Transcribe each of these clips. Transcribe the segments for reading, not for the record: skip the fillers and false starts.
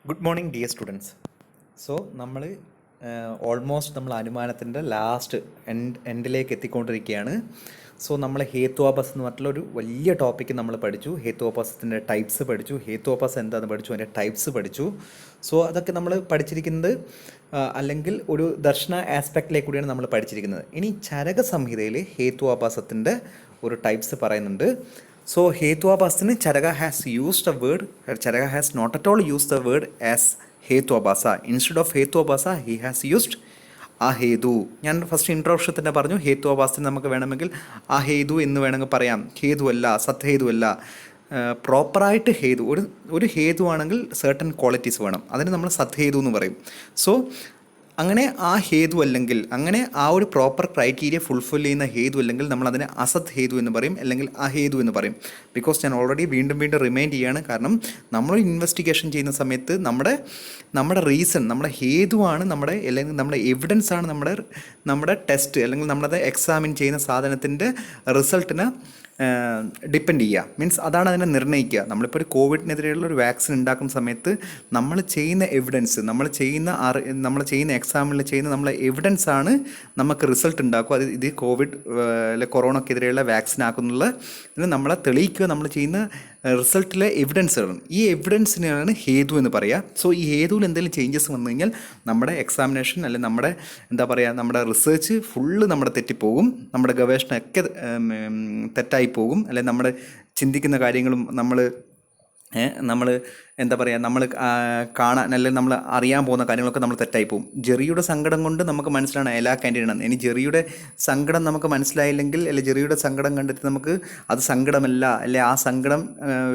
Good morning dear students. So നമ്മൾ almost നമ്മൾ അനുമാനത്തിൻ്റെ last എൻഡിലേക്ക് എത്തിക്കൊണ്ടിരിക്കുകയാണ്. സോ നമ്മൾ ഹേത്വാപസ് എന്ന് പറഞ്ഞിട്ടുള്ള ഒരു വലിയ ടോപ്പിക്ക് നമ്മൾ പഠിച്ചു. ഹേത്വാപസത്തിൻ്റെ ടൈപ്സ് പഠിച്ചു, ഹേത്വാപസ് എന്താണെന്ന് പഠിച്ചു, അതിൻ്റെ ടൈപ്സ് പഠിച്ചു. സോ അതൊക്കെ നമ്മൾ പഠിച്ചിരിക്കുന്നത് അല്ലെങ്കിൽ ഒരു ദർശന ആസ്പെക്റ്റിലേക്ക് കൂടിയാണ് നമ്മൾ പഠിച്ചിരിക്കുന്നത്. ഇനി ചരക സംഹിതയിൽ ഹേത്വാഭാസത്തിൻ്റെ ഒരു ടൈപ്സ് പറയുന്നുണ്ട്. So Hetwabhasana Charaka has used a word, Charaka has not at all used the word as Hetwabhasa. Instead of Hetwabhasa, he has used അഹേതു. ഞാൻ ഫസ്റ്റ് ഇൻട്രോഡക്ഷൻ തന്നെ പറഞ്ഞു, ഹേത്വാഭാസത്തിന് നമുക്ക് വേണമെങ്കിൽ അഹേതു എന്ന് വേണമെങ്കിൽ പറയാം. ഹേതു അല്ല, സത്ഹേതു അല്ല. പ്രോപ്പറായിട്ട് ഹേതു ഒരു ഹേതു ആണെങ്കിൽ സർട്ടൻ ക്വാളിറ്റീസ് വേണം, അതിന് നമ്മൾ സത്ഹേതു എന്ന് പറയും. സോ അങ്ങനെ ആ ഹേതു അല്ലെങ്കിൽ അങ്ങനെ ആ ഒരു പ്രോപ്പർ ക്രൈറ്റീരിയ ഫുൾഫിൽ ചെയ്യുന്ന ഹേതു അല്ലെങ്കിൽ നമ്മൾ അതിനെ അസത് ഹേതു എന്ന് പറയും, അല്ലെങ്കിൽ അഹേതു എന്ന് പറയും. ബിക്കോസ് ഞാൻ ഓൾറെഡി വീണ്ടും റിമൈൻഡ് ചെയ്യുകയാണ്. കാരണം നമ്മൾ ഇൻവെസ്റ്റിഗേഷൻ ചെയ്യുന്ന സമയത്ത് നമ്മുടെ റീസൺ, നമ്മുടെ ഹേതുവാണ് നമ്മുടെ, അല്ലെങ്കിൽ നമ്മുടെ എവിഡൻസ് ആണ് നമ്മുടെ ടെസ്റ്റ് അല്ലെങ്കിൽ നമ്മളത് എക്സാമിൻ ചെയ്യുന്ന സാധനത്തിൻ്റെ റിസൾട്ടിനെ ഡിപ്പെൻഡ് ചെയ്യുക. മീൻസ് അതാണ് അതിനെ നിർണ്ണയിക്കുക. നമ്മളിപ്പോൾ ഒരു കോവിഡിനെതിരെയുള്ള ഒരു വാക്സിൻ ഉണ്ടാക്കുന്ന സമയത്ത് നമ്മൾ ചെയ്യുന്ന എവിഡൻസ്, നമ്മൾ ചെയ്യുന്ന എക്സാമിൽ ചെയ്യുന്ന നമ്മളെ എവിഡൻസ് ആണ് നമുക്ക് റിസൾട്ട് ഉണ്ടാക്കുക. അത് ഇത് കൊറോണക്കെതിരെയുള്ള വാക്സിൻ ആക്കുന്നുള്ള നമ്മളെ തെളിയിക്കുക നമ്മൾ ചെയ്യുന്ന റിസൾട്ടിലെ എവിഡൻസുകളും. ഈ എവിഡൻസിനാണ് ഹേതു എന്ന് പറയുക. സോ ഈ ഹേതുവിൽ എന്തെങ്കിലും ചേഞ്ചസ് വന്നു കഴിഞ്ഞാൽ നമ്മുടെ എക്സാമിനേഷൻ അല്ലെങ്കിൽ നമ്മുടെ റിസർച്ച് ഫുള്ള് നമ്മുടെ തെറ്റിപ്പോകും, നമ്മുടെ ഗവേഷണമൊക്കെ തെറ്റായി പോകും. അല്ലെങ്കിൽ നമ്മൾ ചിന്തിക്കുന്ന കാര്യങ്ങളും നമ്മൾ കാണാൻ അല്ലെങ്കിൽ നമ്മൾ അറിയാൻ പോകുന്ന കാര്യങ്ങളൊക്കെ നമ്മൾ തെറ്റായി പോകും. ജെറിയുടെ സങ്കടം കൊണ്ട് നമുക്ക് മനസ്സിലാണ് എലാ ക്യാൻറ്റീനാണ്. ഇനി ജെറിയുടെ സങ്കടം നമുക്ക് മനസ്സിലായില്ലെങ്കിൽ, അല്ലെങ്കിൽ ജെറിയുടെ സങ്കടം കണ്ടിട്ട് നമുക്ക് അത് സങ്കടമല്ല, അല്ലെ ആ സങ്കടം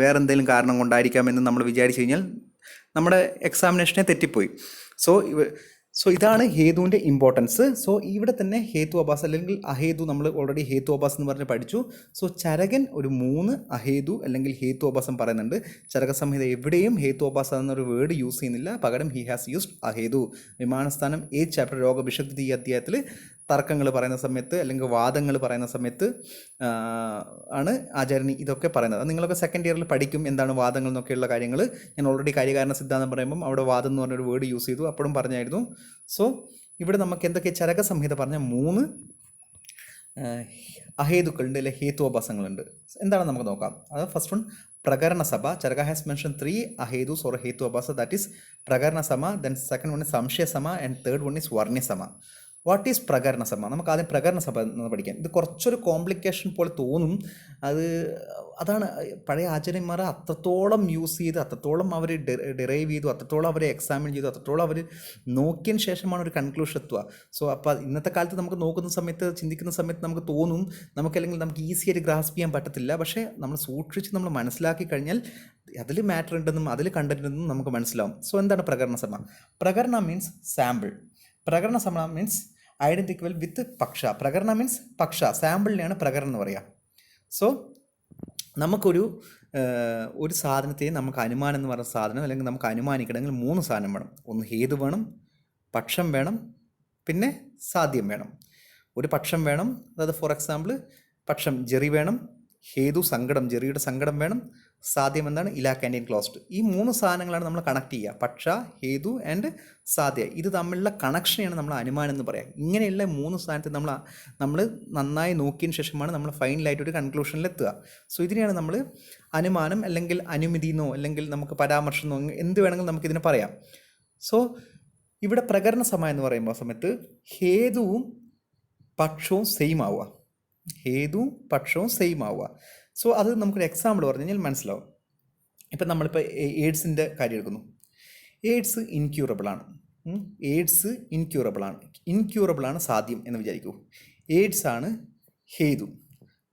വേറെ എന്തെങ്കിലും കാരണം കൊണ്ടായിരിക്കാമെന്ന് നമ്മൾ വിചാരിച്ചു കഴിഞ്ഞാൽ നമ്മുടെ എക്സാമിനേഷനെ തെറ്റിപ്പോയി. സോ ഇതാണ് ഹേതുവിൻ്റെ ഇമ്പോർട്ടൻസ്. സോ ഇവിടെ തന്നെ ഹേതു അഭാസ് അല്ലെങ്കിൽ അഹേതു നമ്മൾ ഓൾറെഡി ഹേതു അഭാസ് എന്ന് പറഞ്ഞ് പഠിച്ചു. സോ ചരകൻ ഒരു 3 അഹേതു അല്ലെങ്കിൽ ഹേതു അഭാസം പറയുന്നുണ്ട്. ചരക സംഹിത എവിടെയും ഹേതു അഭാസ എന്നൊരു വേർഡ് യൂസ് ചെയ്യുന്നില്ല, പകരം ഹി ഹാസ് യൂസ്ഡ് അഹേതു. വിമാനസ്ഥാനം 8 ചാപ്റ്റർ രോഗഭിഷക്തി ഈ അധ്യായത്തിൽ തർക്കങ്ങൾ പറയുന്ന സമയത്ത് അല്ലെങ്കിൽ വാദങ്ങൾ പറയുന്ന സമയത്ത് ആണ് ആചാര്യനി ഇതൊക്കെ പറയുന്നത്. അത് നിങ്ങളൊക്കെ സെക്കൻഡ് ഇയറിൽ പഠിക്കും, എന്താണ് വാദങ്ങൾ എന്നൊക്കെയുള്ള കാര്യങ്ങൾ. ഞാൻ ഓൾറെഡി കാര്യകാരണ സിദ്ധാന്തം പറയുമ്പം അവിടെ വാദം എന്ന് പറഞ്ഞൊരു വേർഡ് യൂസ് ചെയ്തു, അപ്പോഴും പറഞ്ഞായിരുന്നു. സോ ഇവിടെ നമുക്ക് എന്തൊക്കെ ചരക സംഹിത പറഞ്ഞ 3 അഹേതുക്കളുണ്ട് അല്ലെ ഹേത്വാഭാസങ്ങളുണ്ട്. എന്താണ് നമുക്ക് നോക്കാം. അത് ഫസ്റ്റ് വൺ പ്രകരണ സഭ. ചരക ഹാസ് മെൻഷൻ 3 അഹേതുസ് ഓർ ഹേത്വാഭാസ, ദാറ്റ് ഈസ് പ്രകരണ സമ. ദെൻ സെക്കൻഡ് വൺ ഇസ് സംശയ സമ ആൻഡ് തേർഡ് വൺ ഇസ് വർണ്ണ്യ സമ. വാട്ട് ഈസ് പ്രകരണ സഭ? നമുക്ക് ആദ്യം പ്രകരണ സഭ എന്ന് പഠിക്കാം. ഇത് കുറച്ചൊരു കോംപ്ലിക്കേഷൻ പോലെ തോന്നും. അതാണ് പഴയ ആചാര്യന്മാർ അത്രത്തോളം യൂസ് ചെയ്ത്, അത്രത്തോളം അവർ ഡിറൈവ് ചെയ്തു, അത്രത്തോളം അവർ എക്സാമിൻ ചെയ്തു, അത്രത്തോളം അവർ നോക്കിയതിന് ശേഷമാണ് ഒരു കൺക്ലൂഷൻ എത്തുക. സോ അപ്പോൾ ഇന്നത്തെ കാലത്ത് നമുക്ക് നോക്കുന്ന സമയത്ത്, ചിന്തിക്കുന്ന സമയത്ത് നമുക്ക് തോന്നും അല്ലെങ്കിൽ നമുക്ക് ഈസിയായിട്ട് ഗ്രാസ്പ് ചെയ്യാൻ പറ്റത്തില്ല. പക്ഷേ നമ്മൾ സൂക്ഷിച്ച് നമ്മൾ മനസ്സിലാക്കി കഴിഞ്ഞാൽ അതിൽ മാറ്റർ ഉണ്ടെന്നും അതിൽ കണ്ടന്റ് ഉണ്ടെന്നും നമുക്ക് മനസ്സിലാവും. സോ എന്താണ് പ്രകരണ സഭ? പ്രകരണ മീൻസ് സാമ്പിൾ. പ്രകരണ സമ മീൻസ് ഐഡൻറ്റിക്കൽ വിത്ത് പക്ഷ. പ്രകരണ മീൻസ് പക്ഷ, സാമ്പിളിനെയാണ് പ്രകരണം എന്ന് പറയുക. സോ നമുക്കൊരു സാധനത്തെ നമുക്ക് അനുമാനം എന്ന് പറയുന്ന സാധനം അല്ലെങ്കിൽ നമുക്ക് അനുമാനിക്കണമെങ്കിൽ 3 സാധനം വേണം. ഒന്ന് ഹേതു വേണം, പക്ഷം വേണം, പിന്നെ സാധ്യം വേണം. ഒരു പക്ഷം വേണം, അതായത് ഫോർ എക്സാമ്പിൾ പക്ഷം ജെറി വേണം, ഹേതു സങ്കടം, ജെറിയുടെ സങ്കടം വേണം, സാധ്യം എന്താണ് ഇലാ ക്യാൻറ്റീൻ ക്ലോസ്ഡ്. ഈ 3 സാധനങ്ങളാണ് നമ്മൾ കണക്ട് ചെയ്യുക. പക്ഷ, ഹേതു ആൻഡ് സാധ്യ. ഇത് തമ്മിലുള്ള കണക്ഷനെയാണ് നമ്മൾ അനുമാനം എന്ന് പറയുക. ഇങ്ങനെയുള്ള 3 സാധനത്തെ നമ്മൾ നന്നായി നോക്കിയതിന് ശേഷമാണ് നമ്മൾ ഫൈനലായിട്ടൊരു കൺക്ലൂഷനിലെത്തുക. സോ ഇതിനെയാണ് നമ്മൾ അനുമാനം അല്ലെങ്കിൽ അനുമതി എന്നോ അല്ലെങ്കിൽ നമുക്ക് പരാമർശം എന്നോ എന്ത് വേണമെങ്കിലും നമുക്കിതിനെ പറയാം. സോ ഇവിടെ പ്രകരണ സമ എന്ന് പറയുമ്പോൾ സമയത്ത് ഹേതുവും പക്ഷവും സെയിം ആവുക. ഹേതുവും പക്ഷവും സെയിം ആവുക. സോ അത് നമുക്കൊരു എക്സാമ്പിൾ പറഞ്ഞു കഴിഞ്ഞാൽ മനസ്സിലാവും. ഇപ്പം നമ്മളിപ്പോൾ എയ്ഡ്സിൻ്റെ കാര്യം എടുക്കുന്നു. എയ്ഡ്സ് ഇൻക്യൂറബിളാണ്. ഇൻക്യൂറബിളാണ് സാധ്യം എന്ന് വിചാരിക്കൂ. എയ്ഡ്സ് ആണ് ഹേതു.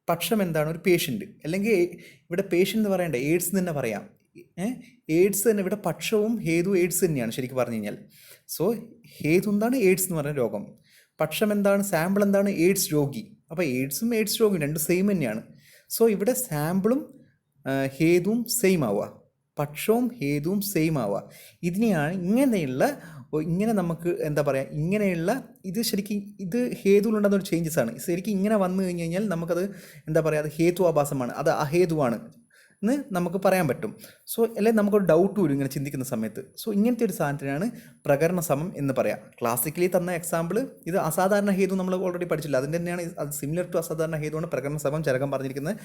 പക്ഷം എന്താണ്? ഒരു പേഷ്യൻ്റ്. അല്ലെങ്കിൽ ഇവിടെ പേഷ്യൻ്റ് എന്ന് പറയണ്ടേ, എയ്ഡ്സ് തന്നെ പറയാം. എയ്ഡ്സ് തന്നെ ഇവിടെ പക്ഷവും ഹേതു എയ്ഡ്സ് തന്നെയാണ് ശരിക്കും പറഞ്ഞു കഴിഞ്ഞാൽ. സോ ഹേതു എന്താണ്? എയ്ഡ്സ് എന്ന് പറയുന്ന രോഗം. പക്ഷം എന്താണ്? സാമ്പിൾ എന്താണ്? എയ്ഡ്സ് രോഗി. അപ്പോൾ എയ്ഡ്സും എയ്ഡ്സ് രോഗിയും രണ്ടും സെയിം തന്നെയാണ്. സോ ഇവിടെ സാമ്പിളും ഹേതുവും സെയിം ആവുക, പക്ഷവും ഹേതുവും സെയിം ആവുക. ഇതിനെയാണ് ഇങ്ങനെ നമുക്ക് ഇങ്ങനെയുള്ള ഇത് ശരിക്കും ഇത് ഹേതുവിലുണ്ടെന്നൊരു ചേഞ്ചസ് ആണ്. ശരിക്കും ഇങ്ങനെ വന്നു കഴിഞ്ഞ് കഴിഞ്ഞാൽ നമുക്കത് അത് ഹേതു ആഭാസമാണ്, അത് അഹേതുവാണ്. എന്ന് നമുക്ക് പറയാൻ പറ്റും. സോ അല്ലെങ്കിൽ നമുക്കൊരു ഡൗട്ട് വരും ഇങ്ങനെ ചിന്തിക്കുന്ന സമയത്ത്. സോ ഇങ്ങനത്തെ ഒരു സാധനത്തിനാണ് പ്രകരണ സമം എന്ന് പറയാം. ക്ലാസിക്കലി തന്ന എക്സാമ്പിൾ ഇത് അസാധാരണ ഹേതു നമ്മൾ ഓൾറെഡി പഠിച്ചില്ല, അതിൻ്റെ തന്നെയാണ് അത് സിമിലർ ടു അസാധാരണ ഹേതുവാണ് പ്രകരണ സമം ചരകം പറഞ്ഞിരിക്കുന്നത്.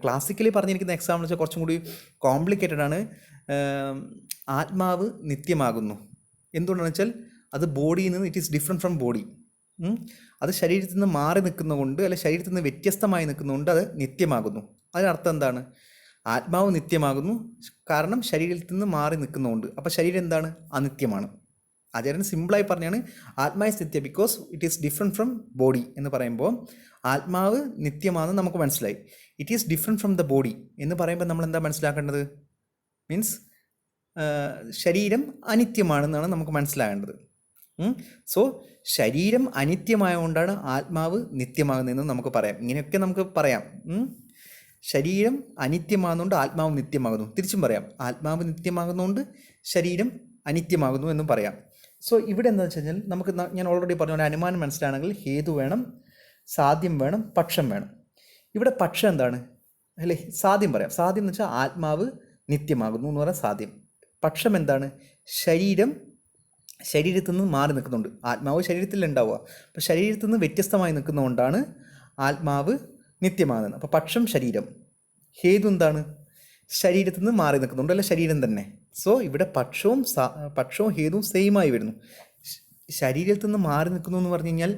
ക്ലാസിക്കലി പറഞ്ഞിരിക്കുന്ന എക്സാമ്പിൾ വെച്ചാൽ കുറച്ചും കൂടി കോംപ്ലിക്കേറ്റഡ് ആണ്. ആത്മാവ് നിത്യമാകുന്നു. എന്തുകൊണ്ടാണെന്ന് വെച്ചാൽ അത് ബോഡിയിൽ നിന്ന് it is different from body. അത് ശരീരത്തിൽ നിന്ന് മാറി നിൽക്കുന്നതുകൊണ്ട് അല്ലെ ശരീരത്തിൽ നിന്ന് വ്യത്യസ്തമായി നിൽക്കുന്നതുകൊണ്ട് അത് നിത്യമാകുന്നു. അതിനർത്ഥം എന്താണ്? ആത്മാവ് നിത്യമാകുന്നു കാരണം ശരീരത്തിൽ നിന്ന് മാറി നിൽക്കുന്നതുകൊണ്ട്. അപ്പോൾ ശരീരം എന്താണ്? അനിത്യമാണ്. ആചാര്യൻ സിമ്പിളായി പറഞ്ഞാണ് ആത്മാ is Nithya because it is different from body എന്ന് പറയുമ്പോൾ ആത്മാവ് നിത്യമാണെന്ന് നമുക്ക് മനസ്സിലായി. It is different from the body എന്ന് പറയുമ്പോൾ നമ്മൾ എന്താ മനസ്സിലാക്കേണ്ടത്? മീൻസ് ശരീരം അനിത്യമാണെന്നാണ് നമുക്ക് മനസ്സിലാകേണ്ടത്. സോ ശരീരം അനിത്യമായതുകൊണ്ടാണ് ആത്മാവ് നിത്യമാകുന്നതെന്ന് നമുക്ക് പറയാം. ഇങ്ങനെയൊക്കെ നമുക്ക് പറയാം. ശരീരം അനിത്യമാകുന്നതുകൊണ്ട് ആത്മാവ് നിത്യമാകുന്നു. തിരിച്ചും പറയാം, ആത്മാവ് നിത്യമാകുന്നതുകൊണ്ട് ശരീരം അനിത്യമാകുന്നു എന്നും പറയാം. സോ ഇവിടെ എന്താണെന്ന് വെച്ച് കഴിഞ്ഞാൽ നമുക്ക് ഞാൻ ഓൾറെഡി പറഞ്ഞ ഒരു അനുമാനം മനസ്സിലാണെങ്കിൽ ഹേതു വേണം, സാധ്യം വേണം, പക്ഷം വേണം. ഇവിടെ പക്ഷം എന്താണ്? അല്ലേ, സാധ്യം പറയാം. സാധ്യം എന്ന് വെച്ചാൽ ആത്മാവ് നിത്യമാകുന്നു എന്ന് പറയാൻ സാധ്യം. പക്ഷം എന്താണ്? ശരീരത്തിൽ നിന്ന് മാറി നിൽക്കുന്നുണ്ട്. ആത്മാവ് ശരീരത്തിൽ ഉണ്ടാവുക, അപ്പോൾ ശരീരത്തിൽ നിന്ന് വ്യത്യസ്തമായി നിൽക്കുന്നതുകൊണ്ടാണ് ആത്മാവ് നിത്യമാകുന്നത്. അപ്പോൾ പക്ഷം ശരീരം. ഹേതു എന്താണ്? ശരീരത്തിൽ നിന്ന് മാറി നിൽക്കുന്നുണ്ട്, അല്ല ശരീരം തന്നെ. സോ ഇവിടെ പക്ഷവും ഹേതുവും സെയിമായി വരുന്നു. ശരീരത്തിൽ നിന്ന് മാറി നിൽക്കുന്നു എന്ന് പറഞ്ഞു കഴിഞ്ഞാൽ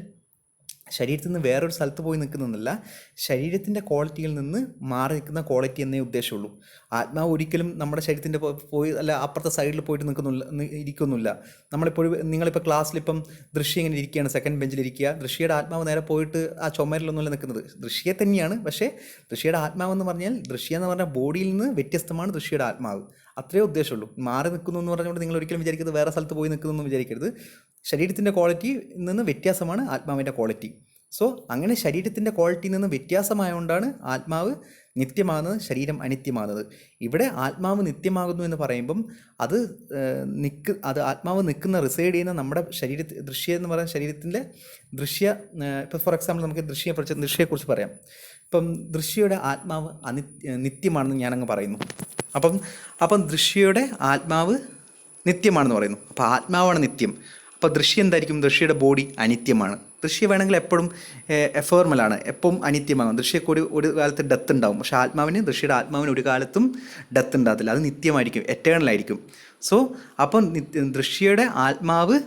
ശരീരത്തിൽ നിന്ന് വേറൊരു സ്ഥലത്ത് പോയി നിൽക്കുന്നതല്ല, ശരീരത്തിൻ്റെ ക്വാളിറ്റിയിൽ നിന്ന് മാറി നിൽക്കുന്ന ക്വാളിറ്റി എന്നേ ഉദ്ദേശമുള്ളൂ. ആത്മാവ് ഒരിക്കലും നമ്മുടെ ശരീരത്തിൻ്റെ പോയി അല്ല അപ്പുറത്തെ സൈഡിൽ പോയിട്ട് ഇരിക്കുന്നില്ല. നിങ്ങളിപ്പോൾ ക്ലാസ്സിലിപ്പം ദൃശ്യം ഇങ്ങനെ ഇരിക്കുകയാണ്, സെക്കൻഡ് ബെഞ്ചിലിരിക്കുക. ദൃശ്യയുടെ ആത്മാവ് നേരെ പോയിട്ട് ആ ചുമരിലൊന്നുമല്ല നിൽക്കുന്നത്, ദൃശ്യെ തന്നെയാണ്. പക്ഷേ ദൃശ്യയുടെ ആത്മാവെന്ന് പറഞ്ഞാൽ ദൃശ്യം എന്ന് പറഞ്ഞാൽ ബോഡിയിൽ നിന്ന് വ്യത്യസ്തമാണ് ദൃശ്യയുടെ ആത്മാവ്. അത്രയേ ഉദ്ദേശമുള്ളൂ. മാറി നിൽക്കുന്നു എന്ന് പറഞ്ഞുകൊണ്ട് നിങ്ങൾ ഒരിക്കലും വിചാരിക്കുന്നത് വേറെ സ്ഥലത്ത് പോയി നിൽക്കുന്നു എന്ന് വിചാരിക്കരുത്. ശരീരത്തിൻ്റെ ക്വാളിറ്റി നിന്ന് വ്യത്യാസമാണ് ആത്മാവിൻ്റെ ക്വാളിറ്റി. സോ അങ്ങനെ ശരീരത്തിൻ്റെ ക്വാളിറ്റിയിൽ നിന്ന് വ്യത്യാസമായതുകൊണ്ടാണ് ആത്മാവ് നിത്യമാകുന്നത്, ശരീരം അനിത്യമാകുന്നത്. ഇവിടെ ആത്മാവ് നിത്യമാകുന്നു എന്ന് പറയുമ്പം അത് ആത്മാവ് നിൽക്കുന്ന റിസൈഡ് ചെയ്യുന്ന നമ്മുടെ ദൃശ്യം എന്ന് പറയുന്ന ശരീരത്തിൻ്റെ ഇപ്പോൾ ഫോർ എക്സാമ്പിൾ നമുക്ക് ദൃശ്യയെക്കുറിച്ച് പറയാം. ഇപ്പം ദൃശ്യയുടെ ആത്മാവ് നിത്യമാണെന്ന് ഞാനങ്ങ് പറയുന്നു. അപ്പം ദൃശ്യയുടെ ആത്മാവ് നിത്യമാണെന്ന് പറയുന്നു. അപ്പോൾ ആത്മാവാണ് നിത്യം. അപ്പോൾ ദൃശ്യം എന്തായിരിക്കും? ദൃശ്യയുടെ ബോഡി അനിത്യമാണ്. ദൃശ്യം വേണമെങ്കിൽ എപ്പോഴും എഫേർമലാണ്, എപ്പോഴും അനിത്യമാകും. ദൃശ്യക്ക് ഒരു കാലത്ത് ഡെത്ത് ഉണ്ടാവും, പക്ഷേ ദൃശ്യയുടെ ആത്മാവിന് ഒരു കാലത്തും ഡെത്ത് ഉണ്ടാകത്തില്ല. അത് നിത്യമായിരിക്കും, എറ്റേണലായിരിക്കും. സോ അപ്പം ദൃശ്യയുടെ ആത്മാവ്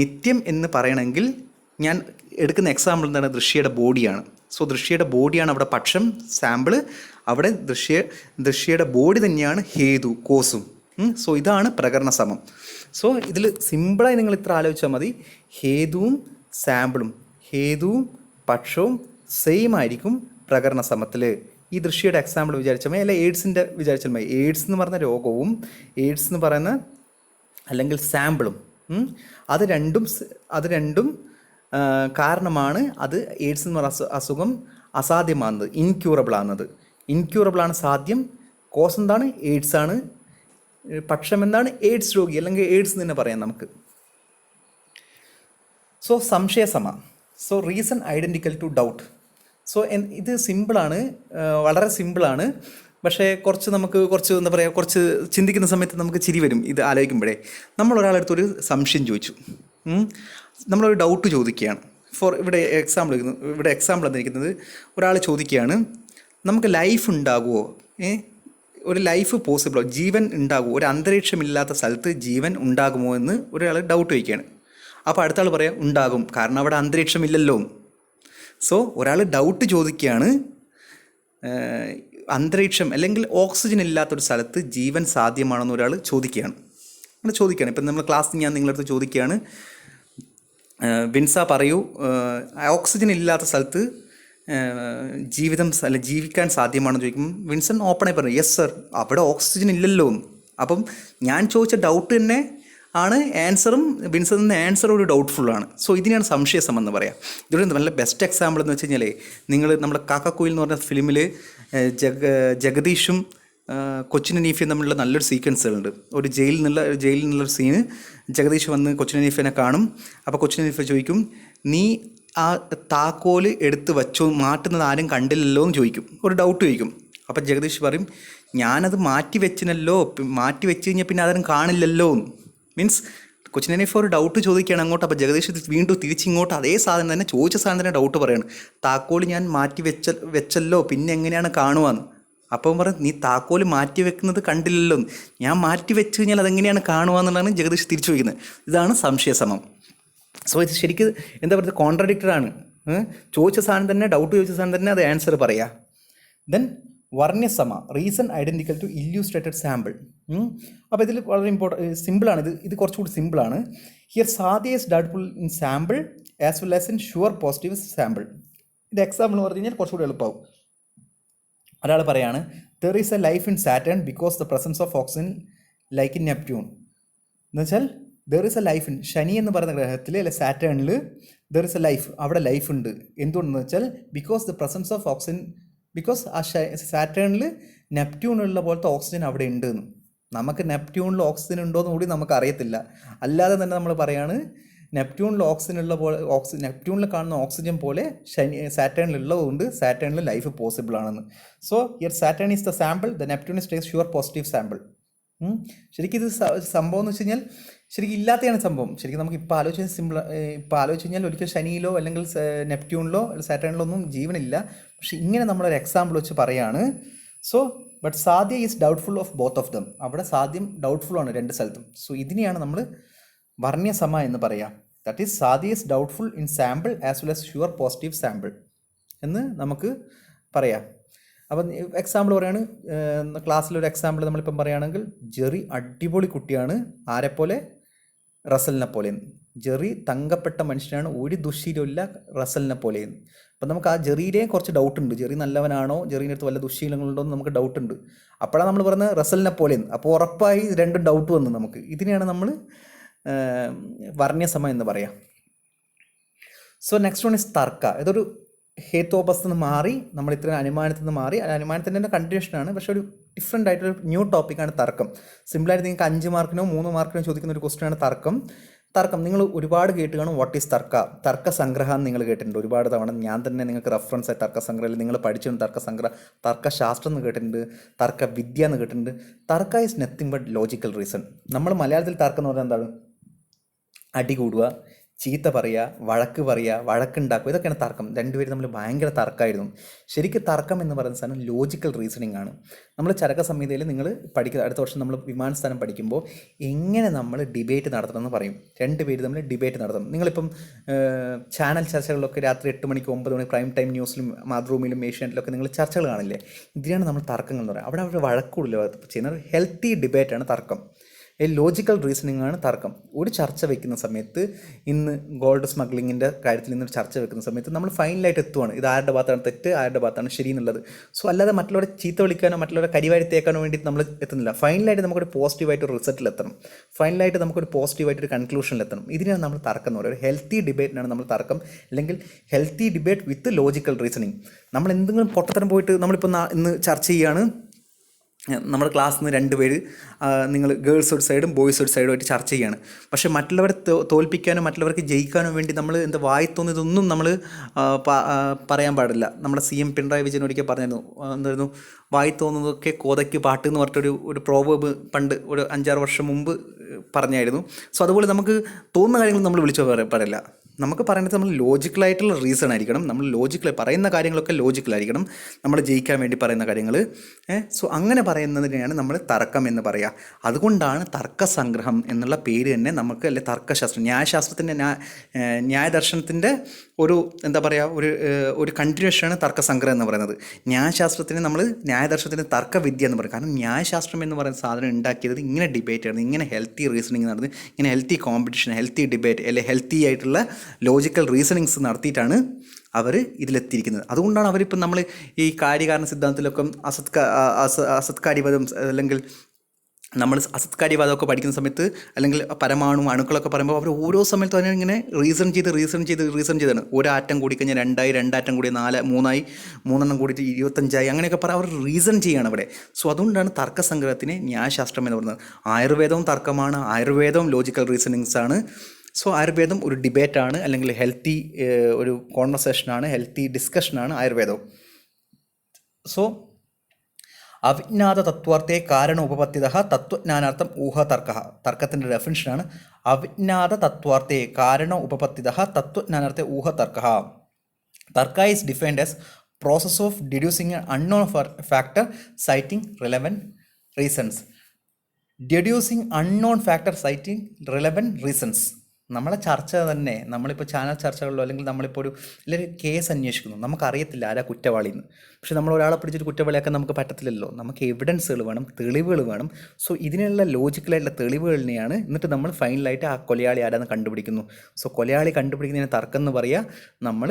നിത്യം എന്ന് പറയണമെങ്കിൽ ഞാൻ എടുക്കുന്ന എക്സാമ്പിൾ എന്താണ്? ദൃശ്യയുടെ ബോഡിയാണ്. സോ ദൃശ്യയുടെ ബോഡിയാണ് അവിടെ പക്ഷം, സാമ്പിള്. അവിടെ ദൃശ്യയുടെ ബോഡി തന്നെയാണ് ഹേതു, കോസും. സോ ഇതാണ് പ്രകരണ സമം. സോ ഇതിൽ സിമ്പിളായി നിങ്ങൾ ഇത്ര ആലോചിച്ചാൽ മതി. ഹേതുവും സാമ്പിളും, ഹേതുവും പക്ഷവും സെയിം ആയിരിക്കും പ്രകരണ സമത്തിൽ. ഈ ദൃശ്യയുടെ എക്സാമ്പിൾ വിചാരിച്ചാൽ മതി, അല്ല എയ്ഡ്സിൻ്റെ വിചാരിച്ചാൽ മതി. എയ്ഡ്സ് എന്ന് പറയുന്ന രോഗവും എയ്ഡ്സ് എന്ന് പറയുന്ന അല്ലെങ്കിൽ സാമ്പിളും അത് രണ്ടും കാരണമാണ് അത് എയ്ഡ്സ് എന്ന് പറയുന്ന അസുഖം അസാധ്യമാകുന്നത്, ഇൻക്യൂറബിളാണ് സാധ്യം. കോസ് എന്താണ്? എയ്ഡ്സ് ആണ്. പക്ഷം എന്താണ്? എയ്ഡ്സ് രോഗി അല്ലെങ്കിൽ എയ്ഡ്സ് എന്ന് തന്നെ പറയാം നമുക്ക്. സോ സംശയസമ. So reason identical to doubt. So ഇത് സിമ്പിളാണ്, വളരെ സിമ്പിളാണ്. പക്ഷേ കുറച്ച് എന്താ പറയുക, കുറച്ച് ചിന്തിക്കുന്ന സമയത്ത് നമുക്ക് ചിരി വരും ഇത് ആലോചിക്കുമ്പോഴേ. നമ്മൾ ഒരാളെടുത്തൊരു സംശയം ചോദിച്ചു, നമ്മളൊരു ഡൗട്ട് ചോദിക്കുകയാണ്. ഇവിടെ എക്സാമ്പിൾ തന്നിരിക്കുന്നത്, ഒരാൾ ചോദിക്കുകയാണ്, നമുക്ക് ലൈഫ് ഉണ്ടാകുമോ? ഒരു ലൈഫ് പോസിബിളോ? ജീവൻ ഉണ്ടാകുമോ? ഒരു അന്തരീക്ഷമില്ലാത്ത സ്ഥലത്ത് ജീവൻ ഉണ്ടാകുമോ എന്ന് ഒരാൾ ഡൗട്ട് ചോദിക്കുകയാണ്. അപ്പോൾ അടുത്ത ആൾ പറയാം ഉണ്ടാകും, കാരണം അവിടെ അന്തരീക്ഷമില്ലല്ലോ. സോ ഒരാൾ ഡൗട്ട് ചോദിക്കുകയാണ്, അന്തരീക്ഷം അല്ലെങ്കിൽ ഓക്സിജൻ ഇല്ലാത്തൊരു സ്ഥലത്ത് ജീവൻ സാധ്യമാണെന്ന് ഒരാൾ ചോദിക്കുകയാണ്. ഇപ്പം നമ്മൾ ക്ലാസ്സിൽ ഞാൻ നിങ്ങളടുത്ത് ചോദിക്കുകയാണ്, വിൻസ പറയൂ, ഓക്സിജൻ ഇല്ലാത്ത സ്ഥലത്ത് ജീവിക്കാൻ സാധ്യമാണെന്ന് ചോദിക്കുമ്പോൾ വിൻസൻ ഓപ്പണായി പറഞ്ഞു യെസ് സർ, അവിടെ ഓക്സിജൻ ഇല്ലല്ലോ. അപ്പം ഞാൻ ചോദിച്ച ഡൗട്ട് തന്നെ ആണ് ആൻസറും, വിൻസറിൻ്റെ ആൻസറും ഒരു ഡൗട്ട്ഫുള്ളാണ്. സോ ഇതിനെയാണ് സംശയസം എന്ന് പറയാം. ഇതിലൂടെ നല്ല ബെസ്റ്റ് എക്സാമ്പിൾ എന്ന് വെച്ച് കഴിഞ്ഞാൽ, നമ്മുടെ കാക്കക്കുയിൽ എന്ന് പറഞ്ഞ ഫിലിമിൽ ജഗദീഷും കൊച്ചിൻ ഹനീഫയും തമ്മിലുള്ള നല്ലൊരു സീക്വൻസുകളുണ്ട്. ഒരു ജയിലിൽ നിന്നുള്ളൊരു സീന്. ജഗദീഷ് വന്ന് കൊച്ചിൻ ഹനീഫിനെ കാണും. അപ്പോൾ കൊച്ചിൻ ഹനീഫ ചോദിക്കും, നീ ആ താക്കോല് എടുത്ത് വച്ചോ, മാറ്റുന്നത് ആരും കണ്ടില്ലല്ലോ എന്ന് ചോദിക്കും, ഒരു ഡൗട്ട് ചോദിക്കും. അപ്പം ജഗദീഷ് പറയും ഞാനത് മാറ്റി വെച്ചിനല്ലോ, മാറ്റി വെച്ച് കഴിഞ്ഞാൽ പിന്നെ അതൊന്നും കാണില്ലല്ലോ. മീൻസ് കൊച്ചിനെ ഇപ്പോൾ ഒരു ഡൗട്ട് ചോദിക്കുകയാണ് അങ്ങോട്ട്. അപ്പോൾ ജഗദീഷ് വീണ്ടും തിരിച്ചിങ്ങോട്ട് അതേ സാധനം തന്നെ ചോദിച്ച സാധനം തന്നെ ഡൗട്ട് പറയാണ്. താക്കോൽ ഞാൻ മാറ്റി വെച്ചല്ലോ, പിന്നെ എങ്ങനെയാണ് കാണുവാന്ന്. അപ്പം പറയും നീ താക്കോൽ മാറ്റി വെക്കുന്നത് കണ്ടില്ലല്ലോ, ഞാൻ മാറ്റി വെച്ച് കഴിഞ്ഞാൽ അതെങ്ങനെയാണ് കാണുവാന്നുള്ളതാണ് ജഗദീഷ് തിരിച്ചു ചോദിക്കുന്നത്. ഇതാണ് സംശയസമം. സോ ഇത് ശരിക്കും എന്താ പറയുക, കോൺട്രഡിക്റ്റഡ് ആണ്. ചോദിച്ച സാധനം തന്നെ, ഡൗട്ട് ചോദിച്ച സാധനം തന്നെ അത് ആൻസർ പറയാം. ദെൻ വർണ്ണ്യസമ, reason identical to illustrated sample. അപ്പോൾ ഇതിൽ വളരെ സിമ്പിളാണ്. ഇത് കുറച്ചുകൂടി സിമ്പിളാണ്. ഹിയർ സാധ്യ is doubtful in sample as well as in sure positive sample. ഇത് എക്സാമ്പിൾ എന്ന് പറഞ്ഞു കഴിഞ്ഞാൽ കുറച്ചുകൂടി എളുപ്പമാവും. ഒരാൾ പറയാണ് there is a life in Saturn because the presence of oxygen like in Neptune. എന്ന് വെച്ചാൽ there is a life in Shani എന്ന് പറയുന്ന ഗ്രഹത്തിൽ അല്ലെ സാറ്റേണിൽ ദർ ഈസ് എ ലൈഫ്, അവിടെ ലൈഫ് ഉണ്ട്. എന്തുകൊണ്ടെന്ന് വെച്ചാൽ because the presence of oxygen, because ആ സാറ്റേണിൽ നെപ്റ്റ്യൂണുള്ള പോലത്തെ ഓക്സിജൻ അവിടെ ഉണ്ട് എന്ന്. നമുക്ക് നെപ്റ്റ്യൂണിൽ ഓക്സിജൻ ഉണ്ടോ എന്ന് കൂടി നമുക്ക് അറിയത്തില്ല. അല്ലാതെ തന്നെ നമ്മൾ പറയാണ് നെപ്റ്റ്യൂണിൽ ഓക്സിജൻ ഉള്ള പോലെ, നെപ്റ്റ്യൂണിൽ കാണുന്ന ഓക്സിജൻ പോലെ സാറ്റേണിൽ ഉള്ളതുകൊണ്ട് സാറ്റേണിൽ ലൈഫ് പോസിബിൾ ആണെന്ന്. So here Saturn is the sample, the Neptune is sure positive sample. ശരിക്കും ഇത് സംഭവം എന്ന് വെച്ച് കഴിഞ്ഞാൽ ശരിക്കും ഇല്ലാത്തതാണ് സംഭവം. ശരിക്കും നമുക്ക് ഇപ്പോൾ ആലോചിച്ച് ഇപ്പോൾ ആലോചിച്ച് കഴിഞ്ഞാൽ ഒരിക്കൽ ശനിയിലോ അല്ലെങ്കിൽ നെപ്റ്റ്യൂണിലോ സാറ്റേണിലോ ഒന്നും ജീവനില്ല. പക്ഷെ ഇങ്ങനെ നമ്മളൊരു എക്സാമ്പിൾ വെച്ച് പറയാണ്. സോ ബട്ട് സാധ്യ is doubtful of both of them. അവിടെ സാധ്യം ഡൗട്ട്ഫുൾ ആണ് രണ്ട് സ്ഥലത്തും. സോ ഇതിനെയാണ് നമ്മൾ വർണ്ണ്യസമ എന്ന് പറയാം. ദാറ്റ് ഈസ് സാധ്യ is doubtful in sample as well as sure positive sample എന്ന് നമുക്ക് പറയാം. അപ്പം എക്സാമ്പിൾ പറയുകയാണ്, ക്ലാസ്സിലൊരു എക്സാമ്പിൾ നമ്മളിപ്പം പറയുകയാണെങ്കിൽ ജെറി അടിപൊളി കുട്ടിയാണ്, ആരെപ്പോലെ, റസലിനെ പോലെ. ജെറി തങ്കപ്പെട്ട മനുഷ്യനാണ്, ഒരു ദുശ്ശീലമില്ല, റസലിനെ പോലെ. അപ്പം നമുക്ക് ആ ജെറിയിലെ കുറച്ച് ഡൗട്ട് ഉണ്ട്. ജെറി നല്ലവനാണോ, ജെറീൻ്റെ അടുത്ത് വല്ല ദുശ്ശീലങ്ങളുണ്ടോ എന്ന് നമുക്ക് ഡൗട്ട് ഉണ്ട്. അപ്പോഴാണ് നമ്മൾ പറയുന്നത് റസലിനെ പോലെ. അപ്പോൾ ഉറപ്പായി രണ്ടും ഡൗട്ട് വന്നു നമുക്ക്. ഇതിനെയാണ് നമ്മൾ വർണ്ണ്യസമ എന്ന് പറയാം. സോ നെക്സ്റ്റ് വൺ ഇസ് തർക്ക. ഇതൊരു ഹേത്വാപസ്ഥ നിന്ന് മാറി നമ്മൾ ഇത്രയും അനുമാനത്തിൽ നിന്ന് മാറി, അനുമാനത്തിൻ്റെ തന്നെ കണ്ടിന്യൂഷനാണ്, പക്ഷേ ഒരു ഡിഫറെൻ്റ് ആയിട്ടൊരു ന്യൂ ടോപ്പിക്കാണ് തർക്കം. സിമ്പിളായിട്ട് നിങ്ങൾക്ക് 5 മാർക്കിനോ 3 മാർക്കിനോ ചോദിക്കുന്ന ഒരു ക്വസ്റ്റ്യനാണ് തർക്കം. നിങ്ങൾ ഒരുപാട് കേട്ട് കാണും. വാട്ട് ഈസ് തർക്ക, തർക്ക സംഗ്രഹം നിങ്ങൾ കേട്ടിട്ടുണ്ട് ഒരുപാട് തവണ. ഞാൻ തന്നെ നിങ്ങൾക്ക് റെഫറൻസ് ആയി തർക്ക സംഗ്രഹം നിങ്ങൾ പഠിച്ചിട്ടുണ്ട്. തർക്ക സംഗ്രഹം, തർക്കശാസ്ത്രം എന്ന് കേട്ടിട്ടുണ്ട്, തർക്ക വിദ്യ എന്ന് കേട്ടിട്ടുണ്ട്. തർക്ക is nothing but logical reason. നമ്മൾ മലയാളത്തിൽ തർക്കം എന്ന് പറഞ്ഞാൽ എന്താണ്? അടി കൂടുക, ചീത്ത പറയുക, വഴക്ക് പറയുക, വഴക്കുണ്ടാക്കുക, ഇതൊക്കെയാണ് തർക്കം. രണ്ടുപേരും തമ്മിൽ ഭയങ്കര തർക്കമായിരുന്നു. ശരിക്കും തർക്കം എന്ന് പറയുന്ന സാധനം ലോജിക്കൽ റീസണിങ് ആണ്. നമ്മൾ ചരക സംഹിതയിൽ നിങ്ങൾ പഠിക്കുക, അടുത്ത വർഷം നമ്മൾ വിമാനസ്ഥാനം പഠിക്കുമ്പോൾ എങ്ങനെ നമ്മൾ ഡിബേറ്റ് നടത്തണമെന്ന് പറയും. രണ്ടുപേര് തമ്മിൽ ഡിബേറ്റ് നടത്തണം. നിങ്ങളിപ്പം ചാനൽ ചർച്ചകളിലൊക്കെ രാത്രി 8 മണിക്ക് 9 മണിക്ക് പ്രൈം ടൈം ന്യൂസിലും മാതൃഭൂമിയിലും ഏഷ്യാനെറ്റിലൊക്കെ നിങ്ങൾ ചർച്ചകൾ കാണില്ലേ? ഇതിനാണ് നമ്മൾ തർക്കങ്ങൾ എന്ന് പറയുക. അവിടെ അവർ വഴക്കൂടില്ല ചെയ്യുന്നത്. ഹെൽത്തി ഡിബേറ്റാണ് തർക്കം. ലോജിക്കൽ റീസണിങ് ആണ് തർക്കം. ഒരു ചർച്ച വെക്കുന്ന സമയത്ത്, ഇന്ന് ഗോൾഡ് സ്മഗ്ലിങ്ങിൻ്റെ കാര്യത്തിൽ ഇന്നൊരു ചർച്ച വെക്കുന്ന സമയത്ത് നമ്മൾ ഫൈനലായിട്ട് എത്തുവാണ് ഇത് ആരുടെ ഭാഗത്താണ് തെറ്റ്, ആരുടെ ഭാഗത്താണ് ശരി എന്നുള്ളത്. സോ അല്ലാതെ മറ്റുള്ളവരെ ചീത്ത വിളിക്കാനോ മറ്റുള്ളവരെ കരിവാരിത്തേക്കാനോ വേണ്ടി നമ്മൾ എത്തുന്നില്ല. ഫൈനലായിട്ട് നമുക്കൊരു പോസിറ്റീവായിട്ട് റിസൾട്ടിൽ എത്തണം. ഫൈനലായിട്ട് നമുക്കൊരു പോസിറ്റീവായിട്ടൊരു കൺക്ലൂഷനിൽ എത്തണം. ഇതിനാണ് നമ്മൾ തർക്കം എന്ന് പറയുന്നത്. ഒരു ഹെൽത്തി ഡിബേറ്റിനാണ് നമ്മൾ തർക്കം, അല്ലെങ്കിൽ ഹെൽത്തി ഡിബേറ്റ് വിത്ത് ലോജിക്കൽ റീസണിങ്. നമ്മൾ എന്തെങ്കിലും പൊട്ടത്തരം പോയിട്ട് നമ്മളിപ്പോൾ ഇന്ന് ചർച്ച ചെയ്യുകയാണ്, നമ്മുടെ ക്ലാസ്സിൽ നിന്ന് 2 പേര്, നിങ്ങൾ ഗേൾസ് ഒരു സൈഡും ബോയ്സ് ഒരു സൈഡുമായിട്ട് ചർച്ച ചെയ്യുകയാണ്. പക്ഷേ മറ്റുള്ളവരെ തോൽപ്പിക്കാനോ മറ്റുള്ളവർക്ക് ജയിക്കാനോ വേണ്ടി നമ്മൾ വായി തോന്നിയതൊന്നും നമ്മൾ പറയാൻ പാടില്ല. നമ്മുടെ CM പിണറായി വിജയൻ ഒരിക്കൽ പറഞ്ഞിരുന്നു, എന്തായിരുന്നു, വായി തോന്നുന്നതൊക്കെ കോതയ്ക്ക് പാട്ട് എന്ന് പറഞ്ഞിട്ടൊരു പ്രോവേബ് പണ്ട് ഒരു 5-6 വർഷം മുമ്പ് പറഞ്ഞായിരുന്നു. സോ അതുപോലെ നമുക്ക് തോന്നുന്ന കാര്യങ്ങൾ നമ്മൾ വിളിച്ചു പറയില്ല. നമുക്ക് പറയുന്നത് നമ്മൾ ലോജിക്കലായിട്ടുള്ള റീസൺ ആയിരിക്കണം. നമ്മൾ പറയുന്ന കാര്യങ്ങളൊക്കെ ലോജിക്കലായിരിക്കണം, നമ്മൾ ജയിക്കാൻ വേണ്ടി പറയുന്ന കാര്യങ്ങൾ. സോ അങ്ങനെ പറയുന്നതിനെയാണ് നമ്മൾ തർക്കം എന്ന് പറയുക. അതുകൊണ്ടാണ് തർക്കസംഗ്രഹം എന്നുള്ള പേര് തന്നെ നമുക്ക്, അല്ലെ തർക്കശാസ്ത്രം, ന്യായശാസ്ത്രത്തിൻ്റെ ന്യായദർശനത്തിൻ്റെ ഒരു എന്താ പറയുക, ഒരു കണ്ടിന്യൂഷനാണ് തർക്കസംഗ്രഹം എന്ന് പറയുന്നത്. ന്യായശാസ്ത്രത്തിന് നമ്മൾ ന്യായദർശനത്തിന് തർക്കവിദ്യ എന്ന് പറയും. കാരണം ന്യായശാസ്ത്രം എന്ന് പറയുന്ന സാധനം ഉണ്ടാക്കിയത് ഇങ്ങനെ ഡിബേറ്റ് ആയിരുന്നു, ഇങ്ങനെ ഹെൽത്തി റീസണിങ് നടന്ന്, ഇങ്ങനെ ഹെൽത്തി കോമ്പറ്റീഷൻ, ഹെൽത്തി ഡിബേറ്റ്, അല്ലെങ്കിൽ ഹെൽത്തി ആയിട്ടുള്ള ലോജിക്കൽ റീസണിങ്സ് നടത്തിയിട്ടാണ് അവർ ഇതിലെത്തിയിരിക്കുന്നത്. അതുകൊണ്ടാണ് അവരിപ്പം നമ്മൾ ഈ കാര്യകാരണ സിദ്ധാന്തത്തിലൊക്കെ അസത്കാര്യവാദം, അല്ലെങ്കിൽ നമ്മൾ അസത്കാര്യവാദമൊക്കെ പഠിക്കുന്ന സമയത്ത്, അല്ലെങ്കിൽ പരമാണു അണുക്കളൊക്കെ പറയുമ്പോൾ അവർ ഓരോ സമയത്തും അതിനെ റീസൺ ചെയ്താണ്. ഒരു ആറ്റം കൂടിക്കഴിഞ്ഞാൽ 2ആയി, 2 ആറ്റം കൂടി 4, 3ആയി, 3 കൂടിയിട്ട് 25ആയി, അങ്ങനെയൊക്കെ അവർ റീസൺ ചെയ്യുകയാണ് അവിടെ. സോ അതുകൊണ്ടാണ് തർക്കസംഗ്രഹത്തിനെ ന്യായശാസ്ത്രം എന്ന് പറയുന്നത്. ആയുർവേദവും തർക്കമാണ്, ആയുർവേദവും ലോജിക്കൽ റീസണിങ്സ് ആണ്. സോ ആയുർവേദം ഒരു ഡിബേറ്റാണ്, അല്ലെങ്കിൽ ഹെൽത്തി ഒരു കോൺവെർസേഷനാണ്, ഹെൽത്തി ഡിസ്കഷനാണ് ആയുർവേദം. സോ അവിജ്ഞാത തത്വാർത്ഥേ കാരണ ഉപപത്തിത തത്വജ്ഞാനാർത്ഥം ഊഹ തർക്ക. തർക്കത്തിൻ്റെ ഡെഫിനിഷനാണ് അവിജ്ഞാത തത്വാർത്ഥേ കാരണ ഉപപത്തിത തത്വജ്ഞാനാർത്ഥേ ഊഹ തർക്ക. തർക്ക is defined as process of deducing an unknown factor citing relevant reasons. Deducing unknown factor citing relevant reasons. നമ്മളെ ചർച്ച തന്നെ, നമ്മളിപ്പോൾ ചാനൽ ചർച്ചകളിലോ അല്ലെങ്കിൽ നമ്മളിപ്പോൾ ഒരു കേസ് അന്വേഷിക്കുന്നു, നമുക്കറിയത്തില്ല ആരാ കുറ്റവാളി എന്ന്. പക്ഷെ നമ്മൾ ഒരാളെ പിടിച്ചിട്ട് കുറ്റവാളിയാക്കാൻ നമുക്ക് പറ്റത്തില്ലല്ലോ. നമുക്ക് എവിഡൻസുകൾ വേണം, തെളിവുകൾ വേണം. സോ ഇതിനുള്ള ലോജിക്കലായിട്ടുള്ള തെളിവുകളിനെയാണ് എന്നിട്ട് നമ്മൾ ഫൈനലായിട്ട് ആ കൊലയാളി ആരാന്ന് കണ്ടുപിടിക്കുന്നു. സോ കൊലയാളി കണ്ടുപിടിക്കുന്നതിന് തർക്കം എന്ന് പറയുക. നമ്മൾ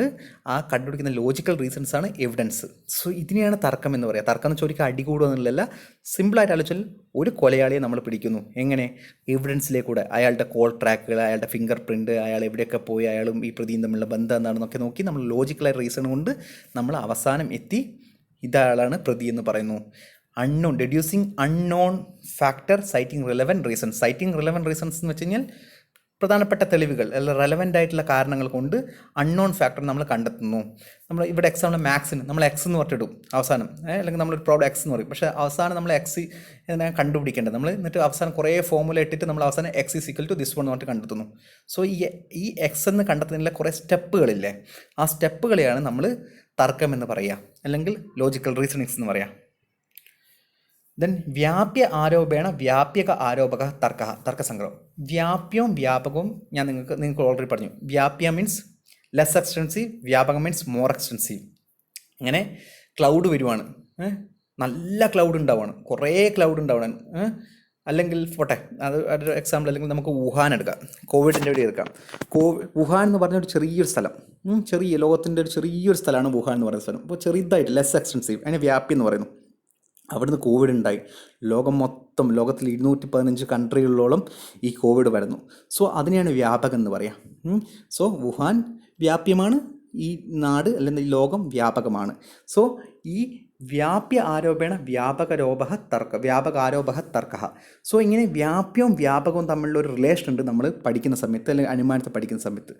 ആ കണ്ടുപിടിക്കുന്ന ലോജിക്കൽ റീസൺസ് ആണ് എവിഡൻസ്. സോ ഇതിനെയാണ് തർക്കം എന്ന് പറയുക. തർക്കം എന്ന് ചോദിക്കുക അടി കൂടുക എന്നുള്ളതല്ല. സിമ്പിളായിട്ട് ആലോചിച്ചാൽ ഒരു കൊലയാളിയെ നമ്മൾ പിടിക്കുന്നു. എങ്ങനെ? എവിഡൻസിലേക്കൂടെ. അയാളുടെ കോൾ ട്രാക്കുകൾ, അയാളുടെ ഫിംഗർ പ്രിൻറ്റ്, അയാൾ എവിടെയൊക്കെ പോയി, അയാളും ഈ പ്രതിയും തമ്മിലുള്ള ബന്ധം എന്താണെന്നൊക്കെ നോക്കി നമ്മൾ ലോജിക്കലായ റീസൺ കൊണ്ട് നമ്മൾ അവസാനം എത്തി ഇതാളാണ് പ്രതി എന്ന് പറയുന്നു. Unknown, deducing unknown factor citing relevant reasons. Citing relevant reasons എന്ന് വെച്ച് കഴിഞ്ഞാൽ പ്രധാനപ്പെട്ട തെളിവുകൾ അല്ല റെലവൻ്റ് ആയിട്ടുള്ള കാരണങ്ങൾ കൊണ്ട് അൺനോൺ ഫാക്ടർ നമ്മൾ കണ്ടെത്തുന്നു. നമ്മൾ ഇവിടെ എക്സാമ്പിൾ മാത്സിന് നമ്മൾ എക്സ് എന്ന് പറഞ്ഞിടും അവസാനം, അല്ലെങ്കിൽ നമ്മളൊരു പ്രോബ്ലം എക്സ് എന്ന് പറയും. പക്ഷേ അവസാനം നമ്മൾ എക്സ് ഇതിനെ കണ്ടുപിടിക്കേണ്ടത് നമ്മൾ എന്നിട്ട് അവസാനം കുറേ ഫോമുല ഇട്ടിട്ട് നമ്മൾ അവസാനം X is equal to this one എന്ന് പറഞ്ഞിട്ട് കണ്ടെത്തുന്നു. സോ ഈ എക്സ് എന്ന് കണ്ടെത്തുന്നതിലെ കുറേ സ്റ്റെപ്പുകളില്ലേ, ആ സ്റ്റെപ്പുകളെയാണ് നമ്മൾ തർക്കം എന്ന് പറയുക, അല്ലെങ്കിൽ ലോജിക്കൽ റീസണിങ്സ് എന്ന് പറയുക. ദെൻ വ്യാപ്യ ആരോപേണ വ്യാപ്യക ആരോപക തർക്ക. തർക്കസംഗ്രഹം. വ്യാപ്യവും വ്യാപകവും ഞാൻ നിങ്ങൾക്ക് ഓൾറെഡി പറഞ്ഞു. വ്യാപ്യ മീൻസ് ലെസ് എക്സ്റ്റൻസീവ്, വ്യാപകം മീൻസ് മോർ എക്സ്റ്റൻസീവ്. ഇങ്ങനെ ക്ലൗഡ് വരുവാണ്, നല്ല ക്ലൗഡ് ഉണ്ടാവുകയാണ്, കുറേ ക്ലൗഡ് ഉണ്ടാവണം. അല്ലെങ്കിൽ പോട്ടെ, അതൊരു എക്സാമ്പിൾ. അല്ലെങ്കിൽ നമുക്ക് വുഹാൻ എടുക്കാം, കോവിഡിൻ്റെ ഇവിടെ എടുക്കാം. വുഹാൻ എന്ന് പറഞ്ഞ ഒരു ചെറിയൊരു സ്ഥലം, ലോകത്തിൻ്റെ ഒരു ചെറിയൊരു സ്ഥലമാണ് വുഹാൻ എന്ന് പറയുന്ന സ്ഥലം. അപ്പോൾ ചെറുതായിട്ട് ലെസ് എക്സ്റ്റൻസീവ്, അതിനെ വ്യാപ്യം എന്ന് പറയുന്നു. അവിടുന്ന് കോവിഡ് ഉണ്ടായി. ലോകത്തിൽ 215 കൺട്രികളിലോളം ഈ കോവിഡ് വരുന്നു. സോ അതിനെയാണ് വ്യാപകം എന്ന് പറയാം. സോ വുഹാൻ വ്യാപ്യമാണ്, ഈ നാട് അല്ലെങ്കിൽ ഈ ലോകം വ്യാപകമാണ്. സോ ഈ വ്യാപ്യ ആരോപേണ വ്യാപകാരോപക തർക്ക. സോ ഇങ്ങനെ വ്യാപ്യവും വ്യാപകവും തമ്മിലുള്ള ഒരു റിലേഷൻ ഉണ്ട് നമ്മൾ പഠിക്കുന്ന സമയത്ത്, അല്ലെങ്കിൽ അനുമാനത്തെ പഠിക്കുന്ന സമയത്ത്.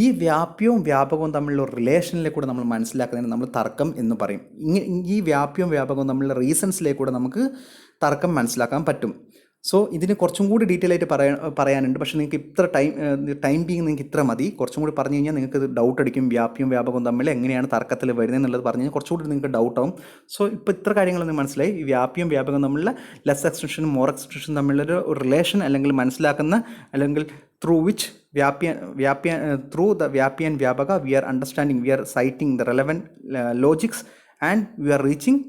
ഈ വ്യാപ്യവും വ്യാപകവും തമ്മിലുള്ള റിലേഷനിലേക്കൂടെ നമ്മൾ മനസ്സിലാക്കുന്നതിന് നമ്മൾ തർക്കം എന്ന് പറയും. ഈ വ്യാപ്യവും വ്യാപകവും തമ്മിലുള്ള റീസൺസിലേക്കൂടെ നമുക്ക് തർക്കം മനസ്സിലാക്കാൻ പറ്റും. സോ ഇതിന് കുറച്ചും കൂടി ഡീറ്റെയിൽ ആയിട്ട് പറയാനുണ്ട്. പക്ഷേ നിങ്ങൾക്ക് ഇത്ര ടൈം ബീങ് നിങ്ങൾക്ക് ഇത്ര മതി. കുറച്ചും കൂടി പറഞ്ഞു കഴിഞ്ഞാൽ നിങ്ങൾക്ക് ഇത് ഡൗട്ട് അടിക്കും. വ്യാപ്യവും വ്യാപകവും തമ്മിൽ എങ്ങനെയാണ് തർക്കത്തിൽ വരുന്നത് എന്നുള്ളത് പറഞ്ഞു കഴിഞ്ഞാൽ കുറച്ചുകൂടി നിങ്ങൾക്ക് ഡൗട്ടാവും. സോ ഇപ്പോൾ ഇത്ര കാര്യങ്ങളൊന്നും മനസ്സിലായി. ഈ വ്യാപ്യവും വ്യാപകവും തമ്മിലുള്ള ലെസ് എക്സ്റ്റൻഷനും മോർ എക്സ്റ്റൻഷനും തമ്മിലൊരു റിലേഷൻ അല്ലെങ്കിൽ മനസ്സിലാക്കുന്ന, അല്ലെങ്കിൽ ത്രൂ വിച്ച് ത്രൂ ദ വ്യാപ്യ ആൻഡ് വ്യാപക we are understanding, we are citing the relevant logics and we are reaching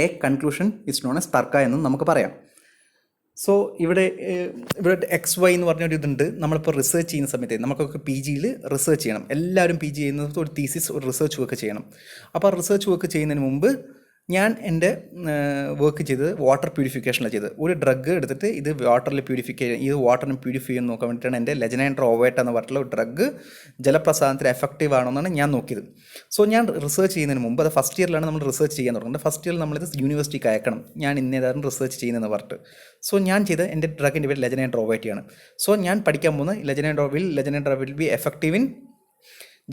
a conclusion is known as തർക്ക എന്നും നമുക്ക് പറയാം. സോ ഇവിടെ XY എന്ന് പറഞ്ഞൊരു ഇതുണ്ട്. നമ്മളിപ്പോൾ റിസർച്ച് ചെയ്യുന്ന സമയത്ത് നമുക്കൊക്കെ PGയിൽ റിസർച്ച് ചെയ്യണം. എല്ലാവരും PG ചെയ്യുന്നത് ഒരു തീസിസ്, ഒരു റിസർച്ച് വർക്ക് ചെയ്യണം. അപ്പോൾ റിസർച്ച് വർക്ക് ചെയ്യുന്നതിന് മുമ്പ് ഞാൻ എൻ്റെ വർക്ക് ചെയ്തത് വാട്ടർ പ്യൂരിഫിക്കേഷനിലാണ് ചെയ്തത്. ഒരു ഡ്രഗ് എടുത്തിട്ട് ഇത് വാട്ടറിനെ പ്യൂരിഫൈ ചെയ്യാൻ നോക്കാൻ വേണ്ടിയിട്ടാണ് എൻ്റെ ലെജനൈൻഡർ ഓവേറ്റ എന്ന് പറഞ്ഞിട്ടുള്ള ഒരു ഡ്രഗ് ജലപ്രസാദനത്തിൽ എഫക്റ്റീവ് ആണോ എന്നാണ് ഞാൻ നോക്കിയത്. സോ ഞാൻ റിസർച്ച് ചെയ്യുന്നതിന് മുമ്പ്, അത് ഫസ്റ്റ് ഇയറിലാണ് നമ്മൾ റിസർച്ച് ചെയ്യാൻ തുടങ്ങുന്നത്. ഫസ്റ്റ് ഇയറിൽ നമ്മളിത് യൂണിവേഴ്സിറ്റിക്ക് അയക്കണം, ഞാൻ ഇന്നേതായിരുന്നു റിസർച്ച് ചെയ്യുന്നതെന്ന് പറഞ്ഞിട്ട്. സോ ഞാൻ ചെയ്ത എൻ്റെ ഡ്രഗിൻ്റെ പേര് ലെജനൈൻഡർ ഓവേറ്റയാണ്. സോ ഞാൻ പഠിക്കാൻ പോകുന്ന ലെജനൈൻഡർ വിൽ ബി എഫക്റ്റീവ് ഇൻ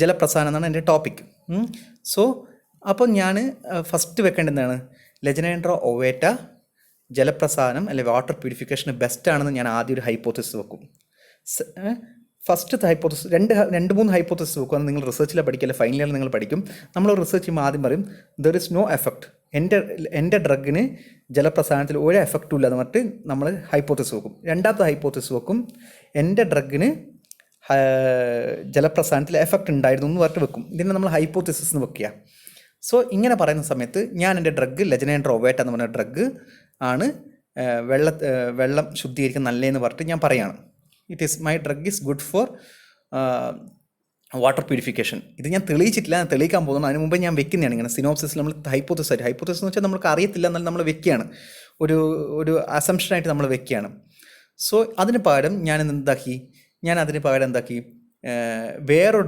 ജലപ്രസാദനം എന്നാണ് എൻ്റെ ടോപ്പിക്. സോ അപ്പോൾ ഞാൻ ഫസ്റ്റ് വെക്കേണ്ടതാണ് ലെജനൈൻഡർ ഓവേറ്റ ജലപ്രസാദനം അല്ലെങ്കിൽ വാട്ടർ പ്യൂരിഫിക്കേഷന് ബെസ്റ്റ് ആണെന്ന് ഞാൻ ആദ്യം ഒരു ഹൈപ്പോത്തിസിസ് വെക്കും. ഫസ്റ്റത്തെ ഹൈപ്പോത്തിസിസ്, 2-3 ഹൈപ്പോത്തിസിസ് വെക്കും. അത് നിങ്ങൾ റിസർച്ചിൽ പഠിക്കില്ല, ഫൈനൽ ഇയറിൽ നിങ്ങൾ പഠിക്കും. നമ്മൾ റിസർച്ച് ചെയ്യുമ്പോൾ ആദ്യം പറയും ദർ ഇസ് നോ എഫക്റ്റ്, എൻ്റെ ഡ്രഗിന് ജലപ്രസാദനത്തിൽ ഒരു എഫക്റ്റും ഇല്ല എന്ന് പറഞ്ഞിട്ട് നമ്മൾ ഹൈപ്പോത്തിസിസ് വെക്കും. രണ്ടാമത്തെ ഹൈപ്പോത്തിസിസ് വെക്കും എൻ്റെ ഡ്രഗിന് ജലപ്രസാദനത്തിൽ എഫക്റ്റ് ഉണ്ടായിരുന്നു എന്ന് പറഞ്ഞിട്ട് വെക്കും. ഇതിനെ നമ്മൾ ഹൈപ്പോത്തിസിസ് എന്ന് വെക്കുക. സോ ഇങ്ങനെ പറയുന്ന സമയത്ത് ഞാൻ എൻ്റെ ഡ്രഗ് ലെജനൈൻഡർ ഓവേറ്റ എന്ന് പറഞ്ഞ ഡ്രഗ് ആണ് വെള്ളം ശുദ്ധീകരിക്കാൻ നല്ലതെന്ന് പറഞ്ഞിട്ട് ഞാൻ പറയാണ്. My drug is good for water purification. ഇത് ഞാൻ തെളിയിച്ചിട്ടില്ല, ഞാൻ തെളിയിക്കാൻ പോകുന്നു. അതിന് മുമ്പ് ഞാൻ വെക്കുന്നതാണ് ഇങ്ങനെ സിനോപ്സിസ്. നമ്മൾ ഹൈപ്പോത്തിസിസ് എന്ന് വെച്ചാൽ നമുക്ക് അറിയത്തില്ല എന്നാൽ നമ്മൾ വെക്കുകയാണ്, ഒരു അസംഷനായിട്ട് നമ്മൾ വെക്കുകയാണ്. സോ അതിന് പകരം ഞാൻ എന്താക്കി വേറൊരു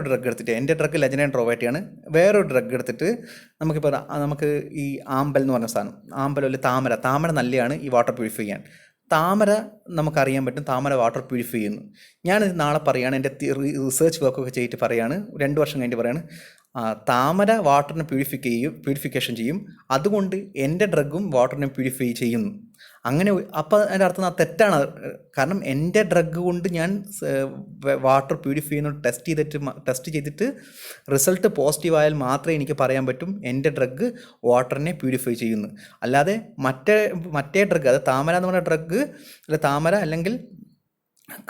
ഡ്രഗ് എടുത്തിട്ട്, എൻ്റെ ഡ്രഗ് ലെജനൈൻഡർ ഓവേറ്റയാണ്, വേറൊരു ഡ്രഗ് എടുത്തിട്ട് നമുക്ക് ഈ ആമ്പൽ എന്ന് പറഞ്ഞ സാധനം, ആമ്പലോ അല്ലെങ്കിൽ താമര നല്ലതാണ് ഈ വാട്ടർ പ്യൂരിഫൈ ചെയ്യാൻ. താമര നമുക്കറിയാൻ പറ്റും, താമര വാട്ടർ പ്യൂരിഫൈ ചെയ്യുന്നു. ഞാനിത് നാളെ പറയുകയാണ്, എൻ്റെ റിസർച്ച് വർക്കൊക്കെ ചെയ്തിട്ട് പറയുകയാണ്, 2 വർഷം കഴിഞ്ഞിട്ട് പറയുകയാണ് താമര വാട്ടറിനെ പ്യൂരിഫിക്കേഷൻ ചെയ്യും, അതുകൊണ്ട് എൻ്റെ ഡ്രഗും വാട്ടറിനെ പ്യൂരിഫൈ ചെയ്യുന്നു. അങ്ങനെ അപ്പോൾ അതിൻ്റെ അർത്ഥം തെറ്റാണ്. കാരണം എൻ്റെ ഡ്രഗ് കൊണ്ട് ഞാൻ വാട്ടർ പ്യൂരിഫൈ ചെയ്യുന്ന ടെസ്റ്റ് ചെയ്തിട്ട് റിസൾട്ട് പോസിറ്റീവ് ആയാൽ മാത്രമേ എനിക്ക് പറയാൻ പറ്റും എൻ്റെ ഡ്രഗ് വാട്ടറിനെ പ്യൂരിഫൈ ചെയ്യുന്നു. അല്ലാതെ മറ്റേ ഡ്രഗ്, അത് താമര എന്ന് പറയുന്ന ഡ്രഗ്, അല്ല താമര അല്ലെങ്കിൽ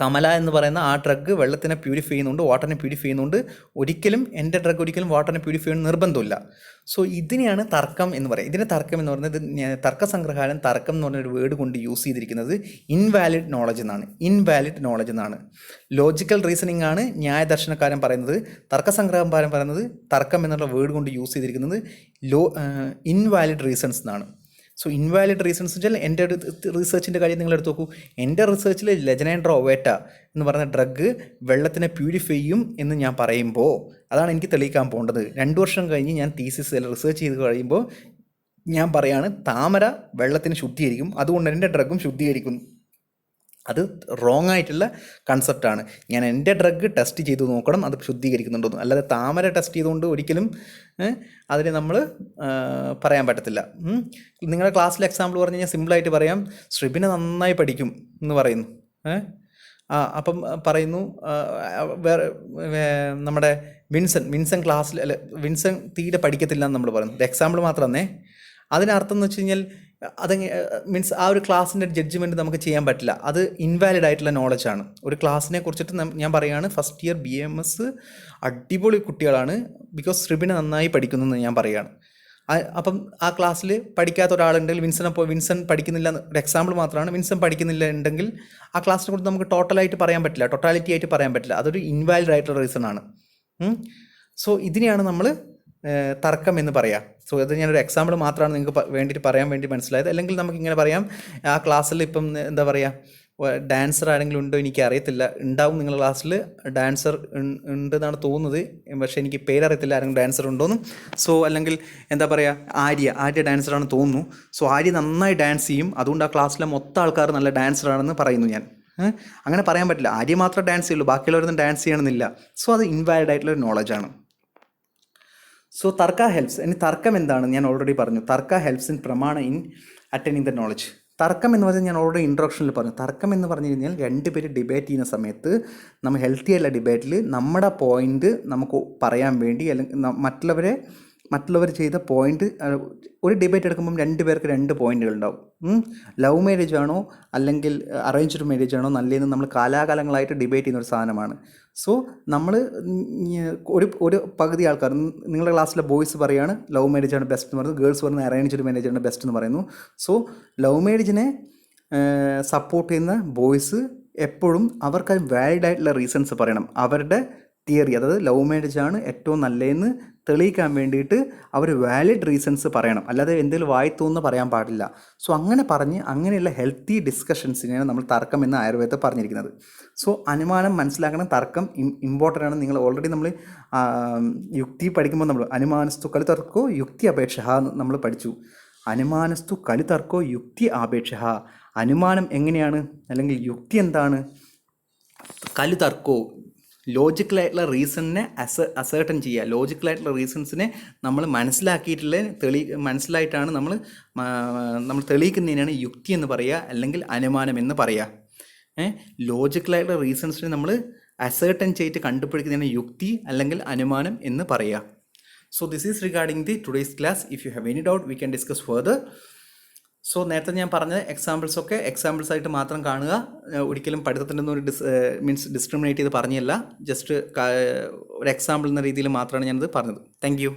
കമല എന്ന് പറയുന്ന ആ ഡ്രഗ് വെള്ളത്തിനെ പ്യൂരിഫൈ ചെയ്യുന്നുണ്ട്, വാട്ടറിനെ പ്യൂരിഫൈ ചെയ്യുന്നുണ്ട്. ഒരിക്കലും എൻ്റെ ഡ്രഗ് ഒരിക്കലും വാട്ടറിനെ പ്യൂരിഫൈ ചെയ്യുന്ന നിർബന്ധമില്ല. സോ ഇതിനെയാണ് തർക്കം എന്ന് പറയുന്നത്. ഇതിനെ തർക്കം എന്ന് പറയുന്നത്, തർക്കസംഗ്രഹാലയം തർക്കം എന്ന് പറഞ്ഞൊരു വേർഡ് കൊണ്ട് യൂസ് ചെയ്തിരിക്കുന്നത് ഇൻവാലിഡ് നോളജ് എന്നാണ്. ലോജിക്കൽ റീസണിങ് ആണ് ന്യായദർശനക്കാരൻ പറയുന്നത്. തർക്കസംഗ്രഹകാരൻ പറയുന്നത് തർക്കം എന്നുള്ള വേർഡ് കൊണ്ട് യൂസ് ചെയ്തിരിക്കുന്നത് ഇൻവാലിഡ് റീസൺസ് എന്നാണ്. സോ ഇൻവാലിഡ് റീസൺസ് വെച്ചാൽ എൻ്റെ റിസർച്ചിൻ്റെ കാര്യം നിങ്ങൾ എടുത്ത് നോക്കൂ. എൻ്റെ റിസർച്ചിൽ ലെജനൈൻഡ്രോ ഒവേറ്റ എന്ന് പറയുന്ന ഡ്രഗ് വെള്ളത്തിനെ പ്യൂരിഫൈ ചെയ്യും എന്ന് ഞാൻ പറയുമ്പോൾ അതാണ് എനിക്ക് തെളിയിക്കാൻ പോകേണ്ടത്. 2 വർഷം കഴിഞ്ഞ് ഞാൻ തീസിസ് റിസർച്ച് ചെയ്ത് കഴിയുമ്പോൾ ഞാൻ പറയാണ് താമര വെള്ളത്തിന് ശുദ്ധീകരിക്കും, അതുകൊണ്ട് എൻ്റെ ഡ്രഗും ശുദ്ധീകരിക്കുന്നു. അത് റോങ് ആയിട്ടുള്ള കൺസെപ്റ്റാണ്. ഞാൻ എൻ്റെ ഡ്രഗ് ടെസ്റ്റ് ചെയ്ത് നോക്കണം അത് ശുദ്ധീകരിക്കുന്നുണ്ടോന്ന്, അല്ലാതെ താമര ടെസ്റ്റ് ചെയ്തുകൊണ്ട് ഒരിക്കലും അതിന് നമ്മൾ പറയാൻ പറ്റത്തില്ല. നിങ്ങളുടെ ക്ലാസ്സിൽ എക്സാമ്പിൾ പറഞ്ഞു കഴിഞ്ഞാൽ സിമ്പിളായിട്ട് പറയാം, ശ്രിബിനെ നന്നായി പഠിക്കും എന്ന് പറയുന്നു. അപ്പം പറയുന്നു വേറെ നമ്മുടെ വിൻസൻ ക്ലാസ്സിൽ അല്ല, വിൻസൻ തീരെ പഠിക്കത്തില്ല എന്ന് നമ്മൾ പറയുന്നു. ഇത് എക്സാമ്പിൾ മാത്രം തന്നെ. അതിനർത്ഥം എന്ന് വെച്ച് കഴിഞ്ഞാൽ അത് മീൻസ് ആ ഒരു ക്ലാസ്സിൻ്റെ ജഡ്ജ്മെൻറ്റ് നമുക്ക് ചെയ്യാൻ പറ്റില്ല. അത് ഇൻവാലിഡ് ആയിട്ടുള്ള നോളജാണ്. ഒരു ക്ലാസ്സിനെ കുറിച്ചിട്ട് ഞാൻ പറയുകയാണ് ഫസ്റ്റ് ഇയർ BMS അടിപൊളി കുട്ടികളാണ്, ബിക്കോസ് ശ്രിബിനെ നന്നായി പഠിക്കുന്നു എന്ന് ഞാൻ പറയുകയാണ്. അപ്പം ആ ക്ലാസ്സിൽ പഠിക്കാത്ത ഒരാളുണ്ടെങ്കിൽ വിൻസൻ പഠിക്കുന്നില്ല, ഒരു എക്സാമ്പിൾ മാത്രമാണ്. വിൻസൻ പഠിക്കുന്നില്ല ഉണ്ടെങ്കിൽ ആ ക്ലാസ്സിനെ കുറിച്ച് നമുക്ക് ടോട്ടലായിട്ട് പറയാൻ പറ്റില്ല, ടോട്ടാലിറ്റി ആയിട്ട് പറയാൻ പറ്റില്ല. അതൊരു ഇൻവാലിഡ് ആയിട്ടുള്ള റീസൺ ആണ്. സോ ഇതിനെയാണ് നമ്മൾ തർക്കം എന്ന് പറയാം. സോ ഇത് ഞാനൊരു എക്സാമ്പിൾ മാത്രമാണ് നിങ്ങൾക്ക് വേണ്ടിയിട്ട് പറയാൻ വേണ്ടി മനസ്സിലായത്. അല്ലെങ്കിൽ നമുക്കിങ്ങനെ പറയാം, ആ ക്ലാസ്സിൽ ഇപ്പം എന്താ പറയുക, ഡാൻസർ ആരെങ്കിലും ഉണ്ടോ എനിക്ക് അറിയത്തില്ല, ഉണ്ടാവും നിങ്ങളുടെ ക്ലാസ്സിൽ ഡാൻസർ ഉണ്ടെന്നാണ് തോന്നുന്നത്, പക്ഷേ എനിക്ക് പേരറിയത്തില്ല ആരെങ്കിലും ഡാൻസർ ഉണ്ടോയെന്നും. സോ അല്ലെങ്കിൽ എന്താ പറയുക, ആര്യ ഡാൻസറാണെന്ന് തോന്നുന്നു. സോ ആര്യ നന്നായി ഡാൻസ് ചെയ്യും, അതുകൊണ്ട് ആ ക്ലാസ്സിലെ മൊത്തം ആൾക്കാർ നല്ല ഡാൻസറാണെന്ന് പറയുന്നു ഞാൻ. അങ്ങനെ പറയാൻ പറ്റില്ല. ആര്യ മാത്രമേ ഡാൻസ് ചെയ്യുള്ളൂ, ബാക്കിയുള്ളവരൊന്നും ഡാൻസ് ചെയ്യണമെന്നില്ല. സോ അത് ഇൻവാലിഡ് ആയിട്ടുള്ള നോളജാണ്. സോ തർക്ക ഹെൽപ്സ്. ഇനി തർക്കം എന്താണ് ഞാൻ ഓൾറെഡി പറഞ്ഞു. തർക്ക ഹെൽപ്സ് ഇൻ പ്രമാണ ഇൻ അറ്റൈനിങ് ദ നോളജ്. തർക്കം എന്ന് പറഞ്ഞാൽ ഞാൻ ഓൾറെഡി ഇൻട്രൊഡക്ഷനിൽ പറഞ്ഞു. തർക്കം എന്ന് പറഞ്ഞു കഴിഞ്ഞാൽ 2 പേര് ഡിബേറ്റ് ചെയ്യുന്ന സമയത്ത് നമ്മൾ ഹെൽത്തി ആയിട്ടുള്ള ഡിബേറ്റിൽ നമ്മുടെ പോയിന്റ് നമുക്ക് പറയാൻ വേണ്ടി, അല്ലെങ്കിൽ മറ്റുള്ളവർ ചെയ്ത പോയിന്റ്, ഒരു ഡിബേറ്റ് എടുക്കുമ്പം 2 പേർക്ക് 2 പോയിന്റുകൾ ഉണ്ടാവും. ലവ് മാരേജ് ആണോ അല്ലെങ്കിൽ അറേഞ്ച്ഡ് മാരേജ് ആണോ നല്ലതെന്ന് നമ്മൾ കാലാകാലങ്ങളായിട്ട് ഡിബേറ്റ് ചെയ്യുന്ന ഒരു സാധനമാണ്. സോ നമ്മൾ ഒരു പകുതി ആൾക്കാർ, നിങ്ങളുടെ ക്ലാസ്സിലെ ബോയ്സ് പറയുകയാണ് ലവ് മാരേജ് ആണ് ബെസ്റ്റ് എന്ന് പറയുന്നത്, ഗേൾസ് പറയുന്നത് അറേഞ്ച്ഡ് മാരേജ് ആണ് ബെസ്റ്റ് എന്ന് പറയുന്നു. സോ ലവ് മാരേജിനെ സപ്പോർട്ട് ചെയ്യുന്ന ബോയ്സ് എപ്പോഴും അവർക്ക് വാലിഡ് ആയിട്ടുള്ള റീസൺസ് പറയണം. അവരുടെ തിയറി, അതായത് ലവ് മാരേജ് ആണ് ഏറ്റവും നല്ലതെന്ന് തെളിയിക്കാൻ വേണ്ടിയിട്ട് അവർ വാലിഡ് റീസൺസ് പറയണം, അല്ലാതെ എന്തെങ്കിലും വായി തോന്നുന്ന പറയാൻ പാടില്ല. സോ അങ്ങനെ പറഞ്ഞ് അങ്ങനെയുള്ള ഹെൽത്തി ഡിസ്കഷൻസിനെയാണ് നമ്മൾ തർക്കം എന്ന് ആയുർവേദത്തിൽ പറഞ്ഞിരിക്കുന്നത്. സോ അനുമാനം മനസ്സിലാക്കണം, തർക്കം ഇമ്പോർട്ടൻ്റ് ആണ്. നിങ്ങൾ ഓൾറെഡി നമ്മൾ യുക്തി പഠിക്കുമ്പോൾ നമ്മൾ അനുമാനസ്തു കലിതർക്കോ യുക്തി അപേക്ഷ നമ്മൾ പഠിച്ചു. അനുമാനസ്തു കലിതർക്കോ യുക്തി ആപേക്ഷ. അനുമാനം എങ്ങനെയാണ്, അല്ലെങ്കിൽ യുക്തി എന്താണ്? കലിതർക്കോ ലോജിക്കലായിട്ടുള്ള റീസണിനെ അസേർട്ടൻ ചെയ്യുക. ലോജിക്കലായിട്ടുള്ള റീസൺസിനെ നമ്മൾ മനസ്സിലായിട്ടാണ് നമ്മൾ തെളിയിക്കുന്നതിനാണ് യുക്തി എന്ന് പറയുക, അല്ലെങ്കിൽ അനുമാനം എന്ന് പറയുക. ലോജിക്കലായിട്ടുള്ള റീസൺസിനെ നമ്മൾ അസേർട്ടൻ ചെയ്തിട്ട് കണ്ടുപിടിക്കുന്നതിനാണ് യുക്തി അല്ലെങ്കിൽ അനുമാനം എന്ന് പറയുക. So this is regarding the today's class. If you have any doubt we can discuss further. So നേരത്തെ ഞാൻ പറഞ്ഞ എക്സാമ്പിൾസൊക്കെ എക്സാമ്പിൾസ് ആയിട്ട് മാത്രം കാണുക. ഒരിക്കലും പഠിത്തത്തിൻ്റെ ഒന്നും ഡിസ്ക്രിമിനേറ്റ് ചെയ്ത് പറഞ്ഞല്ല, ജസ്റ്റ് ഒരു എക്സാമ്പിൾ എന്ന രീതിയിൽ മാത്രമാണ് ഞാനത് പറഞ്ഞത്. Thank you.